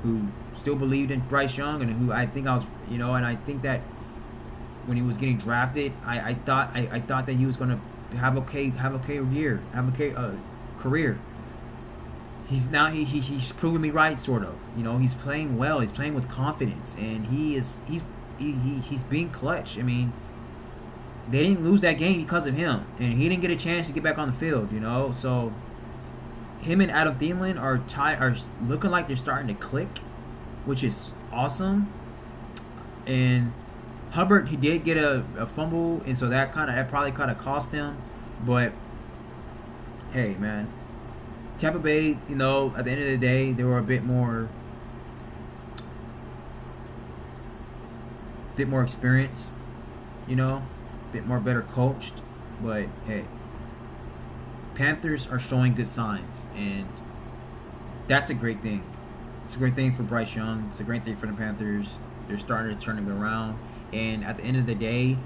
who still believed in Bryce Young, and who I think I was, and I think that when he was getting drafted, I thought that he was going to have a career. He's proven me right, sort of. He's playing well. He's playing with confidence, and he's being clutch. I mean, they didn't lose that game because of him, and he didn't get a chance to get back on the field. So him and Adam Thielen are looking like they're starting to click, which is awesome. And Hubbard, he did get a fumble, and so that probably cost him. But hey, man. Tampa Bay, at the end of the day, they were a bit more experienced, a bit more better coached. But hey, Panthers are showing good signs, and that's a great thing. It's a great thing for Bryce Young. It's a great thing for the Panthers. They're starting to turn it around, and at the end of the day,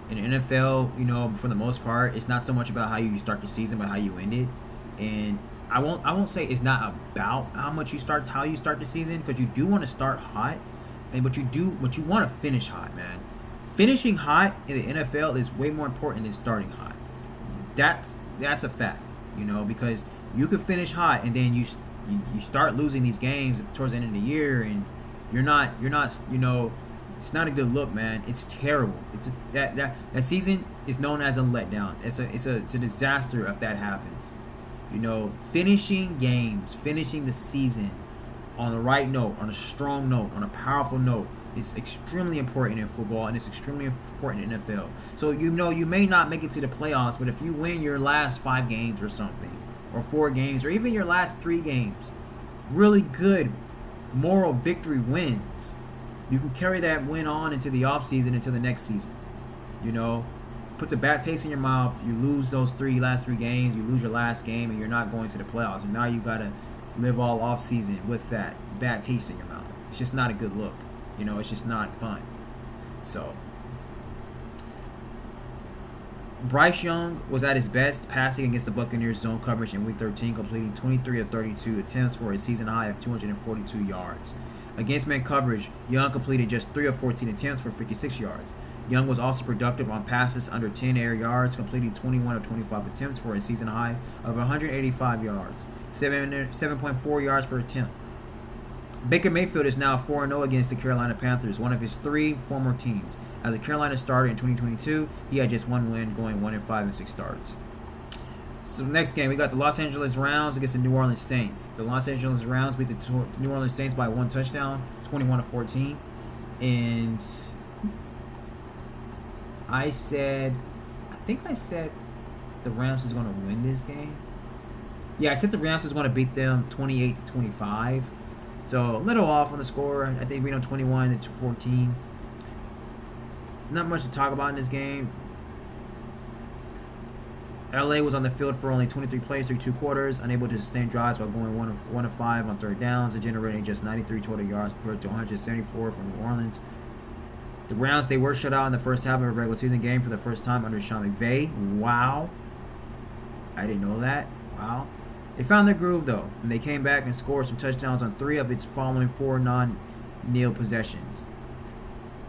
in the NFL, for the most part, it's not so much about how you start the season, but how you end it. And I won't say it's not about how you start the season, because you do want to start hot, but you want to finish hot, man. Finishing hot in the NFL is way more important than starting hot. That's a fact. because you could finish hot and then you start losing these games towards the end of the year, and you're not it's not a good look, man. It's terrible. That season is known as a letdown. It's a disaster if that happens. Finishing games, finishing the season on the right note, on a strong note, on a powerful note is extremely important in football, and it's extremely important in NFL. So you may not make it to the playoffs, but if you win your last 5 games or something, or 4 games, or even your last 3 games, really good moral victory wins, you can carry that win on into the offseason, into the next season. Puts a bad taste in your mouth. You lose those last 3 games, you lose your last game, and you're not going to the playoffs. And now you got to live all offseason with that bad taste in your mouth. It's just not a good look. It's just not fun. So, Bryce Young was at his best passing against the Buccaneers zone coverage in Week 13, completing 23 of 32 attempts for a season high of 242 yards. Against man coverage, Young completed just 3 of 14 attempts for 56 yards. Young was also productive on passes under 10 air yards, completing 21 of 25 attempts for a season high of 185 yards, 7.4 yards per attempt. Baker Mayfield is now 4-0 against the Carolina Panthers, one of his 3 former teams. As a Carolina starter in 2022, he had just 1 win, going 1-5 in 6 starts. So next game, we got the Los Angeles Rams against the New Orleans Saints. The Los Angeles Rams beat the New Orleans Saints by 1 touchdown, 21-14. And I think I said the Rams is going to win this game. Yeah, I said the Rams is going to beat them 28-25. So a little off on the score. I think we know 21-14. Not much to talk about in this game. LA was on the field for only 23 plays through 2 quarters, unable to sustain drives by going 1 of 5 on third downs and generating just 93 total yards compared to 174 from New Orleans. The Browns, they were shut out in the first half of a regular season game for the first time under Sean McVay. Wow. I didn't know that. Wow. They found their groove, though, and they came back and scored some touchdowns on 3 of its following 4 non-kneel possessions.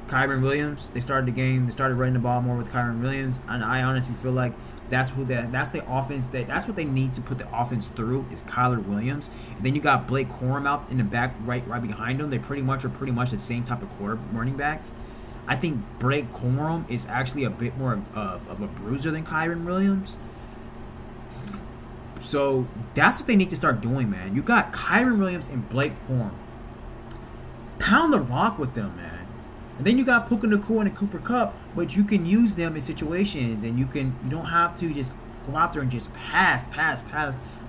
Kyren Williams, they started the game. They started running the ball more with Kyren Williams, and I honestly feel like that's the offense that's what they need to put the offense through is Kyler Williams. And then you got Blake Corum out in the back, right behind them. They pretty much the same type of running backs. I think Blake Corum is actually a bit more of a bruiser than Kyren Williams. So that's what they need to start doing, man. You got Kyren Williams and Blake Corum. Pound the rock with them, man. And then you got Puka Nacua and Cooper Kupp, but you can use them in situations, and you don't have to just go out there and just pass.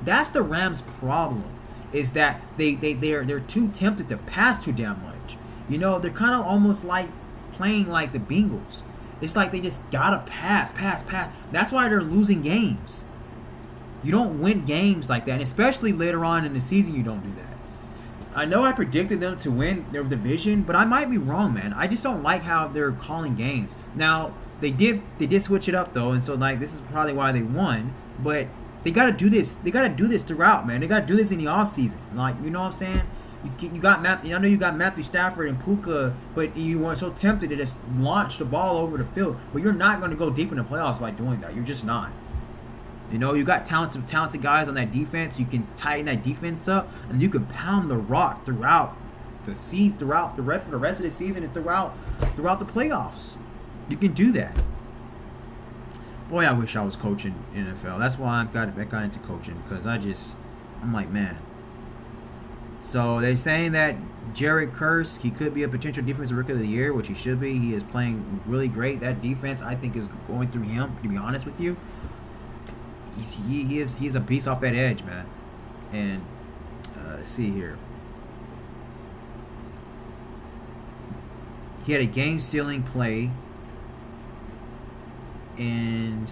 That's the Rams' problem, is that they're too tempted to pass too damn much. They're kind of almost like playing like the Bengals. It's like they just gotta pass. That's why they're losing games. You don't win games like that, and especially later on in the season, you don't do that. I know I predicted them to win their division, but I might be wrong, man. I just don't like how they're calling games. Now, they did switch it up, though, and so this is probably why they won, but they got to do this. They got to do this throughout, man. They got to do this in the offseason. You know what I'm saying? You got I know you got Matthew Stafford and Puka, but you were so tempted to just launch the ball over the field, but you're not going to go deep in the playoffs by doing that. You're just not. You got talented guys on that defense. You can tighten that defense up, and you can pound the rock throughout the season, throughout the rest of the season, and throughout the playoffs. You can do that. Boy, I wish I was coaching in NFL. That's why I got into coaching, because I'm like, man. So they're saying that Jared Curse, he could be a potential defensive rookie of the year, which he should be. He is playing really great. That defense, I think, is going through him, to be honest with you. He's a beast off that edge, man. And let's see here. He had a game-sealing play, and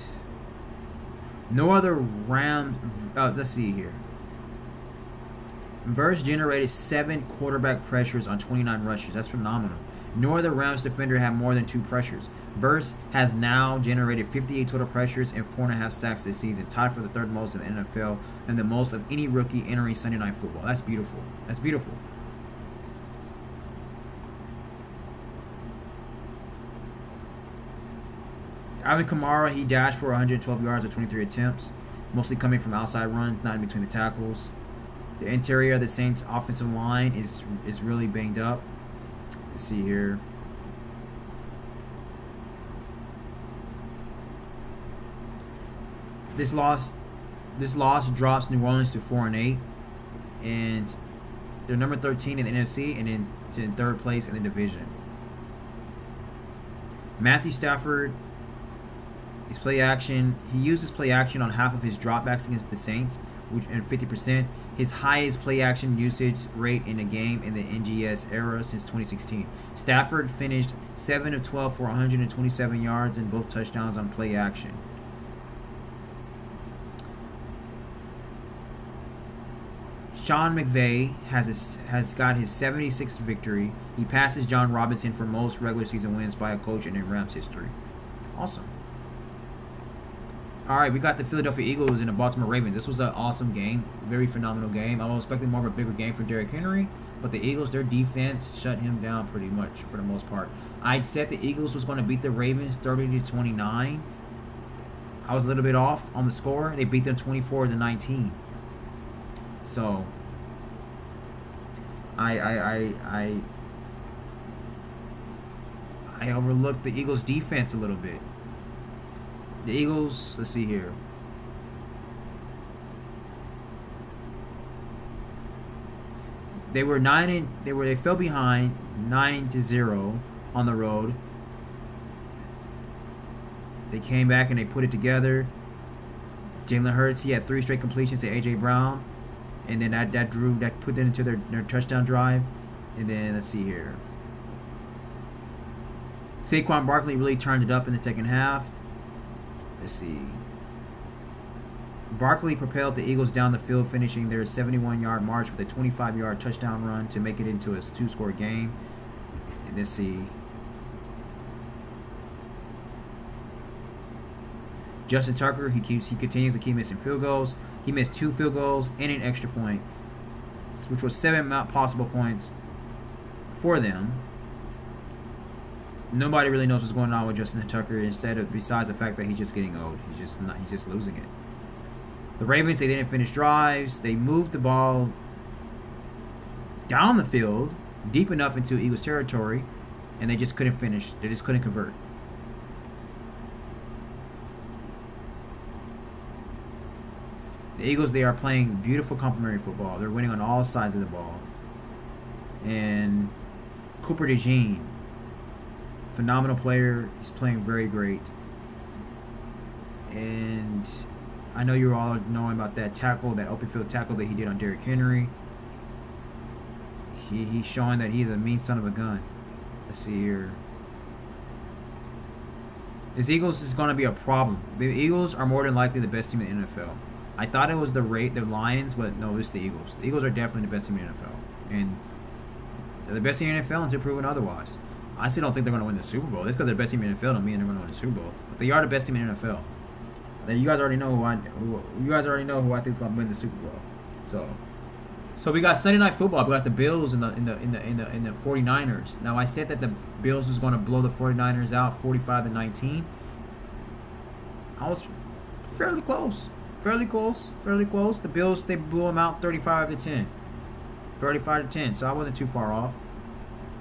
no other Rams. Let's see here. Verse generated 7 quarterback pressures on 29 rushes. That's phenomenal. Nor the Rams defender had more than 2 pressures. Verse has now generated 58 total pressures and 4.5 sacks this season, tied for the 3rd most in the NFL and the most of any rookie entering Sunday Night Football. That's beautiful. That's beautiful. Alvin Kamara, he dashed for 112 yards with 23 attempts. mostly coming from outside runs, not in between the tackles. The interior of the Saints' offensive line is really banged up. Let's see here. This loss drops New Orleans to 4-8, and they're number 13 in the NFC and in third place in the division. Matthew Stafford, his play action, he uses play action on half of his dropbacks against the Saints, and 50%. His highest play action usage rate in a game in the NGS era since 2016. Stafford finished 7 of 12 for 127 yards and both touchdowns on play action. Sean McVay has got his 76th victory. He passes John Robinson for most regular season wins by a coach in Rams history. Awesome. All right, we got the Philadelphia Eagles and the Baltimore Ravens. This was an awesome game, very phenomenal game. I was expecting more of a bigger game for Derrick Henry, but the Eagles, their defense shut him down pretty much for the most part. I said the Eagles was going to beat the Ravens 30-29. I was a little bit off on the score. They beat them 24-19. So I overlooked the Eagles defense a little bit. The Eagles, let's see here. They fell behind 9-0 on the road. They came back and they put it together. Jalen Hurts, he had 3 straight completions to AJ Brown. And then that put them into their touchdown drive. And then let's see here. Saquon Barkley really turned it up in the second half. Let's see. Barkley propelled the Eagles down the field, finishing their 71-yard march with a 25-yard touchdown run to make it into a 2-score game. And let's see. Justin Tucker, he continues to keep missing field goals. He missed 2 field goals and an extra point, which was 7 possible points for them. Nobody really knows what's going on with Justin Tucker, besides the fact that he's just getting old. He's just losing it. The Ravens, they didn't finish drives. They moved the ball down the field, deep enough into Eagles territory, and they just couldn't finish. They just couldn't convert. The Eagles, they are playing beautiful complementary football. They're winning on all sides of the ball. And Cooper DeJean, phenomenal player. He's playing very great. And I know you're all knowing about that open field tackle that he did on Derrick Henry. He's showing that he's a mean son of a gun. Let's see here. This Eagles is going to be a problem. The Eagles are more than likely the best team in the NFL. I thought it was the Lions, but no, it's the Eagles. The Eagles are definitely the best team in the NFL. And they're the best team in the NFL until proven otherwise. I still don't think they're going to win the Super Bowl. Just because they're the best team in the NFL don't mean they're going to win the Super Bowl. But they are the best team in the NFL. Then you guys already know who I think is going to win the Super Bowl. So we got Sunday Night Football. We got the Bills and the 49ers. Now I said that the Bills was going to blow the 49ers out 45-19. I was fairly close. The Bills, they blew them out 35-10. 35-10. So I wasn't too far off.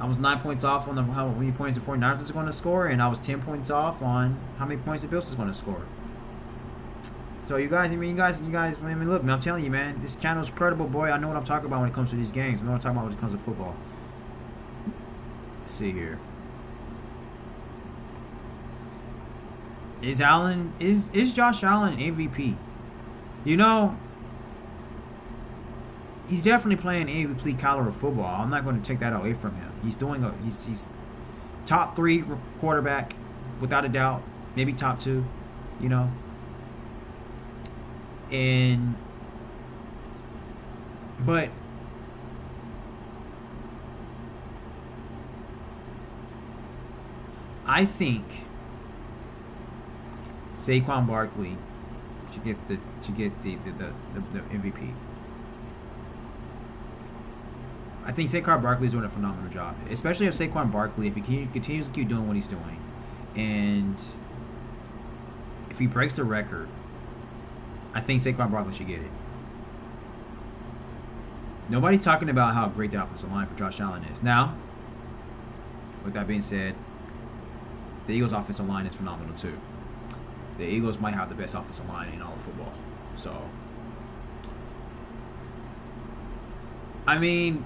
I was 9 points off on how many points the 49ers was going to score, and I was 10 points off on how many points the Bills was going to score. So you guys, look, man, I'm telling you, man, this channel's credible, boy. I know what I'm talking about when it comes to these games. I know what I'm talking about when it comes to football. Let's see here. Is Josh Allen an MVP? You know, he's definitely playing MVP caliber football. I'm not going to take that away from him. He's top 3 quarterback without a doubt, maybe top 2. You know, but I think Saquon Barkley should get the MVP. I think Saquon Barkley is doing a phenomenal job, especially if Saquon Barkley, if he continues to keep doing what he's doing, and if he breaks the record I think Saquon Barkley should get it. Nobody's talking about how great the offensive line for Josh Allen is. Now, with that being said, the Eagles' offensive line is phenomenal too. The Eagles might have the best offensive line in all of football. So, I mean,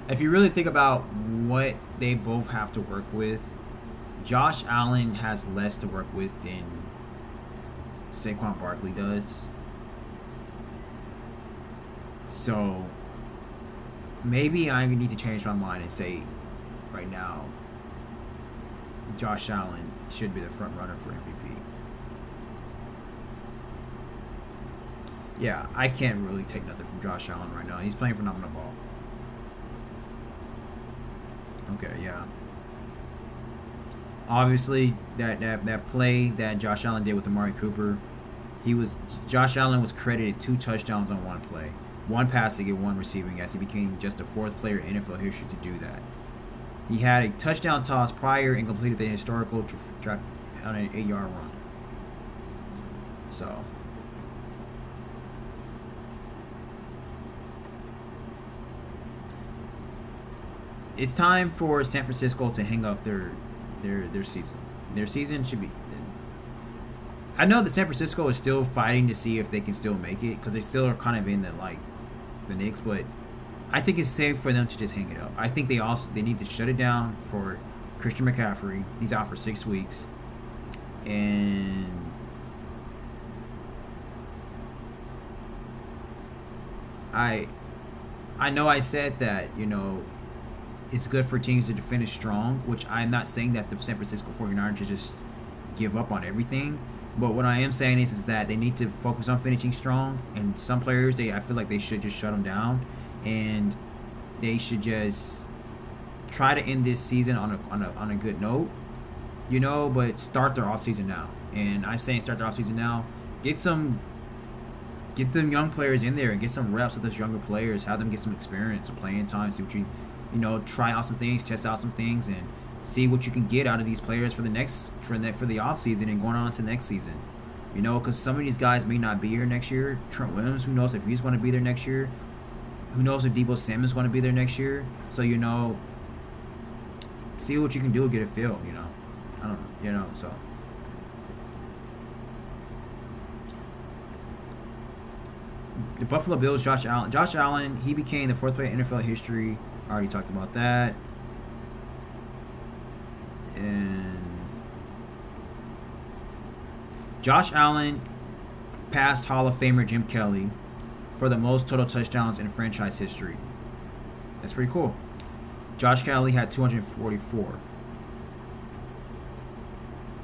if you really think about what they both have to work with, Josh Allen has less to work with than Saquon Barkley does. So maybe I need to change my mind and say right now Josh Allen should be the front runner for MVP. Yeah, I can't really take nothing from Josh Allen right now. He's playing phenomenal ball. Okay, yeah. Obviously, that play that Josh Allen did with Amari Cooper, Josh Allen was credited 2 touchdowns on one play, 1 passing and 1 receiving, as he became just the 4th player in NFL history to do that. He had a touchdown toss prior and completed the historical drive on an 8-yard run. So, it's time for San Francisco to hang up their season. Their season should be. I know that San Francisco is still fighting to see if they can still make it because they still are kind of in the Knicks, but I think it's safe for them to just hang it up. I think they need to shut it down for Christian McCaffrey. He's out for 6 weeks, and I know I said that it's good for teams to finish strong, which I'm not saying that the San Francisco 49ers should just give up on everything. But what I am saying is that they need to focus on finishing strong. And some players, I feel like they should just shut them down. And they should just try to end this season on a good note. But start their offseason now. And I'm saying start their offseason now. Get them young players in there and get some reps with those younger players. Have them get some experience, some playing time. See what try out some things, test out some things, and see what you can get out of these players for the off season and going on to next season. Because some of these guys may not be here next year. Trent Williams, who knows if he's going to be there next year? Who knows if Deebo Samuel's is going to be there next year? So see what you can do, get a feel. I don't know. So. The Buffalo Bills, Josh Allen, he became the 4th player in NFL history. I already talked about that. And Josh Allen passed Hall of Famer Jim Kelly for the most total touchdowns in franchise history. That's pretty cool. Josh Kelly had 244.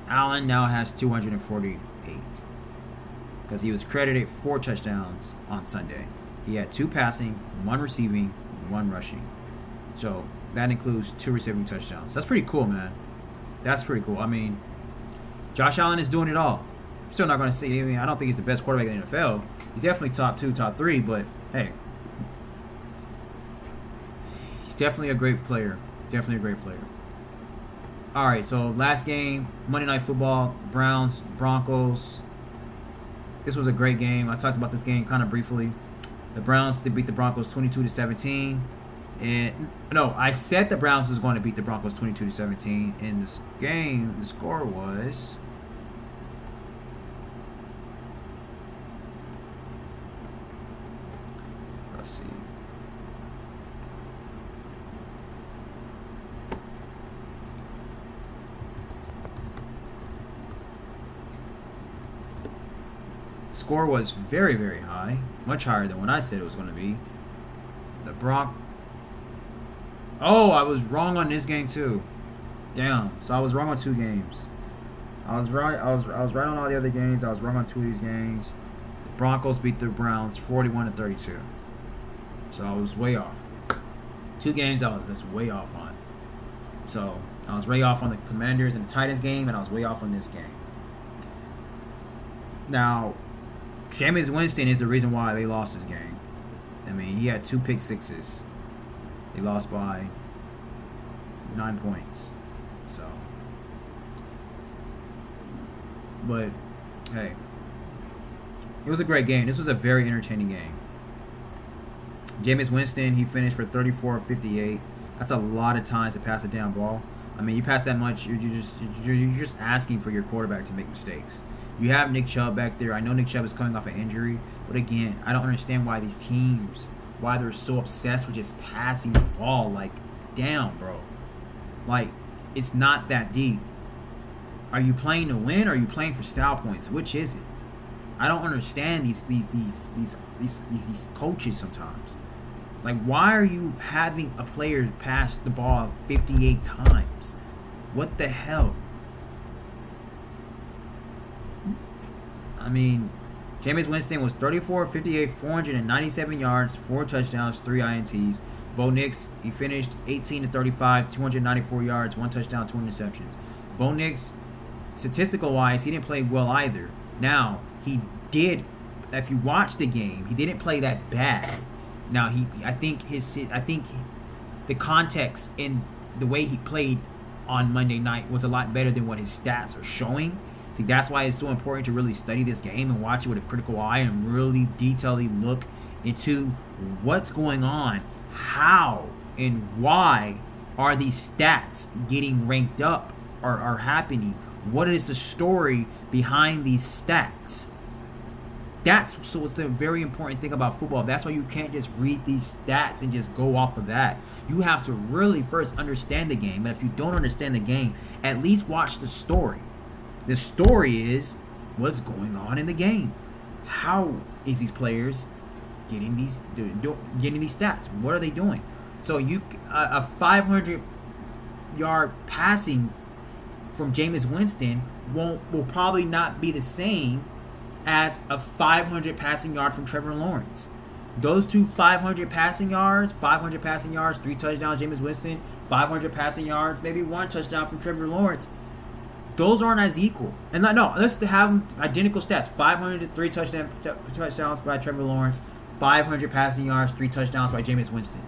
Allen now has 248 because he was credited 4 touchdowns on Sunday. He had 2 passing, 1 receiving, 1 rushing. So that includes 2 receiving touchdowns. That's pretty cool, man. That's pretty cool. I mean, Josh Allen is doing it all. Still not going to say, I don't think he's the best quarterback in the NFL. He's definitely top 2, top 3, but hey, he's definitely a great player. Definitely a great player. All right, so last game, Monday Night Football, Browns, Broncos. This was a great game. I talked about this game kind of briefly. The Browns did beat the Broncos 22-17. And no, I said the Browns was going to beat the Broncos 22-17. In this game, the score was let's see. Score was very, very high, much higher than what I said it was going to be. The Oh, I was wrong on this game too. Damn. So I was wrong on 2 games. I was right on all the other games. I was wrong on 2 of these games. The Broncos beat the Browns 41-32. So I was way off. 2 games I was just way off on. So I was way off on the Commanders and the Titans game, and I was way off on this game. Now, Jameis Winston is the reason why they lost this game. I mean, he had 2 pick sixes. They lost by 9 points. So But hey, it was a great game. This was a very entertaining game. Jameis Winston, he finished for 34 of 58. That's a lot of times to pass a down ball. I mean, you pass that much, you're just asking for your quarterback to make mistakes. You have Nick Chubb back there. I know Nick Chubb is coming off an injury, but again, I don't understand why these teams, why they're so obsessed with just passing the ball like down, bro. Like, it's not that deep. Are you playing to win or are you playing for style points? Which is it? I don't understand these coaches sometimes. Like, why are you having a player pass the ball 58 times? What the hell? I mean, Jameis Winston was 34 of 58, 497 yards, 4 touchdowns, 3 INTs. Bo Nix, he finished 18 to 35, 294 yards, 1 touchdown, 2 interceptions. Bo Nix, statistical wise, he didn't play well either. Now, he did, if you watch the game, he didn't play that bad. Now, I think the context in the way he played on Monday night was a lot better than what his stats are showing. See, that's why it's so important to really study this game and watch it with a critical eye and really detailedly look into what's going on, how and why are these stats getting ranked up or are happening. What is the story behind these stats? So it's the very important thing about football. That's why you can't just read these stats and just go off of that. You have to really first understand the game. And if you don't understand the game, at least watch the story. The story is what's going on in the game. How is these players getting these stats? What are they doing? So a 500-yard passing from Jameis Winston will probably not be the same as a 500 passing yard from Trevor Lawrence. Those two 500 passing yards, 3 touchdowns, Jameis Winston, 500 passing yards, maybe 1 touchdown from Trevor Lawrence. Those aren't as equal. And no, let's have them identical stats. 500, 3 touchdowns by Trevor Lawrence, 500 passing yards, 3 touchdowns by Jameis Winston.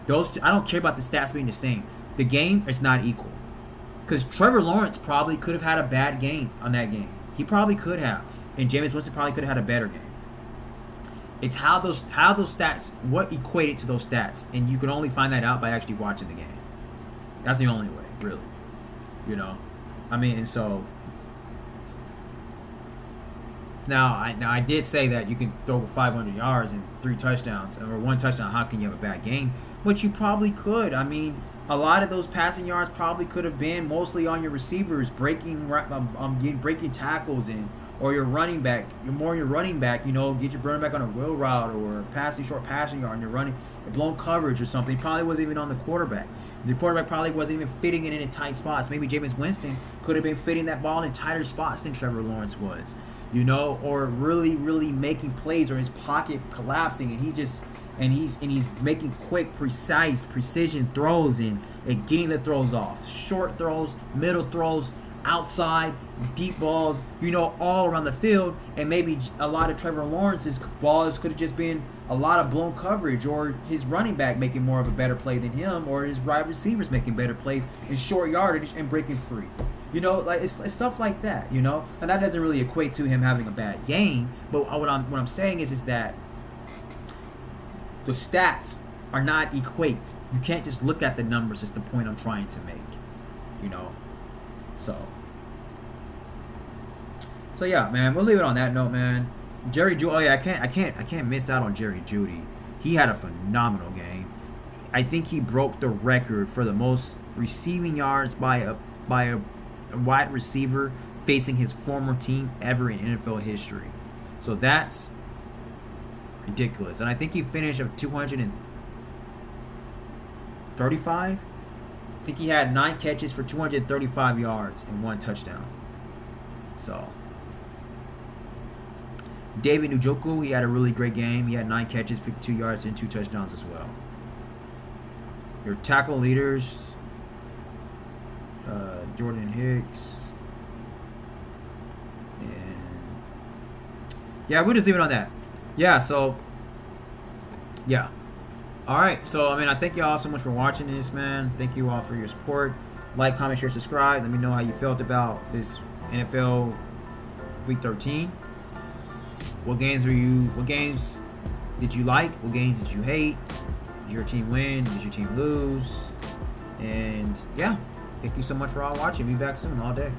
Those two, I don't care about the stats being the same. The game is not equal. Because Trevor Lawrence probably could have had a bad game on that game. He probably could have. And Jameis Winston probably could have had a better game. It's how those stats, what equated to those stats. And you can only find that out by actually watching the game. That's the only way, really. You know? I mean, and so... Now I did say that you can throw 500 yards and 3 touchdowns. Or 1 touchdown, how can you have a bad game? But you probably could. I mean... A lot of those passing yards probably could have been mostly on your receivers breaking tackles in, or your running back. Your running back, get your running back on a wheel route or a short passing yard, and you're running a blown coverage or something. Probably wasn't even on the quarterback. The quarterback probably wasn't even fitting it in tight spots. Maybe Jameis Winston could have been fitting that ball in tighter spots than Trevor Lawrence was, or really, really making plays, or his pocket collapsing, and he's making quick, precision throws and getting the throws off. Short throws, middle throws, outside, deep balls, all around the field. And maybe a lot of Trevor Lawrence's balls could have just been a lot of blown coverage, or his running back making more of a better play than him, or his wide receivers making better plays in short yardage and breaking free. Like it's stuff like that, And that doesn't really equate to him having a bad game. But what I'm saying is that the stats are not equate. You can't just look at the numbers. It's the point I'm trying to make, So yeah, man, we'll leave it on that note, man. Jerry Jeudy. Oh yeah, I can't miss out on Jerry Jeudy. He had a phenomenal game. I think he broke the record for the most receiving yards by a wide receiver facing his former team ever in NFL history. So that's ridiculous. And I think he finished of 235. I think he had 9 catches for 235 yards and 1 touchdown. So David Njoku, he had a really great game. He had 9 catches, 52 yards, and 2 touchdowns as well. Your tackle leaders, Jordan Hicks. And yeah, we'll just leave it on that. Yeah, so yeah. Alright, so I thank you all so much for watching this, man. Thank you all for your support. Like, comment, share, subscribe. Let me know how you felt about this NFL week 13. What games did you like? What games did you hate? Did your team win? Did your team lose? And yeah, thank you so much for all watching. Be back soon all day.